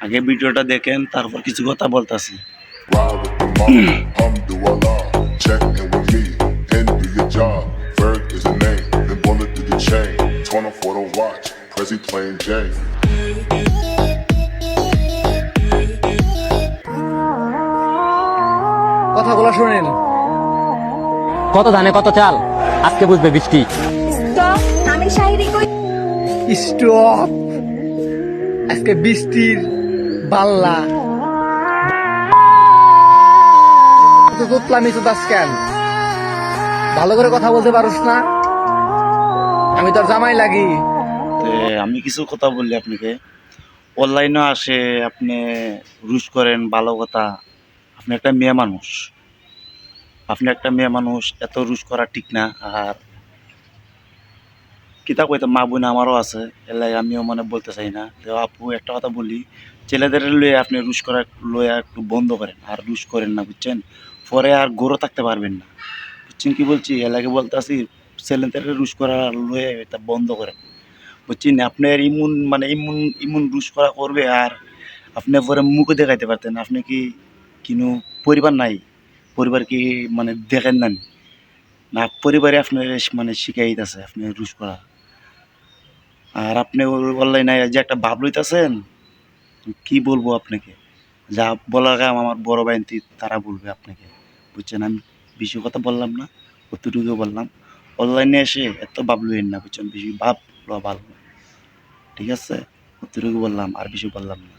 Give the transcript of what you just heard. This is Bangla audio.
আগে ভিডিওটা দেখেন, তারপর কিছু কথা বলতাছি। Ride with the mob, alhamdulillah. Check in with me and do your job. Ferg is a name, then bullet to the chain. Torn off for the watch, Prezi playing Jay. কথাগুলো শুনেন। কত ধানে কত চাল, আজকে বুঝবে বৃষ্টি। স্টপ, আমি শায়রি কই। স্টপ, আজকে বৃষ্টির বাল্লা তুতলামি তো দাস কেন? ভালো করে কথা বলতে পারোস না? আমি তোর জামাই লাগি। আমি কিছু কথা বললি আপনাকে, অনলাইনে আসে আপনি রুশ করেন, ভালো কথা। আপনি একটা মেয়ে মানুষ, এত রুশ করা ঠিক না। আর কিতা কইতে মা বোন আমারও আছে, এলাই আমিও মানে বলতে চাই না। তো আপু একটা কথা বলি, ছেলেদের লয়ে আপনি রুশ করা লয়ে একটু বন্ধ করেন, আর রুশ করেন না, বুঝছেন? পরে আর গড়ো থাকতে পারবেন না, বুঝছেন কি বলছি? এলাকে বলতে আসি, ছেলেদের রুশ করা লয়ে এটা বন্ধ করেন, বুঝছেন? আপনার ইমুন মানে ইমুন ইমুন রুশ করা করবে, আর আপনি পরে মুখও দেখাইতে পারতেন। আপনি কি কিনো পরিবার নাই? পরিবার কি মানে দেখেন না? না পরিবারে আপনার মানে শিখাই দিতেছে আপনি রুশ করা। আর আপনি অনলাইনে যে একটা ভাব লইতেছেন, কি বলবো আপনাকে? যা বলার কাম আমার বড় ভাই তারা বলবে আপনাকে, বুঝছেন? আমি বেশি কথা বললাম না, অতটুকু বললাম। অনলাইনে এসে এত ভাব লইেন না, বুঝছেন? বেশি ভাব লওয়া ভালো না, ঠিক আছে? অতটুকু বললাম, আর বেশি বললাম না।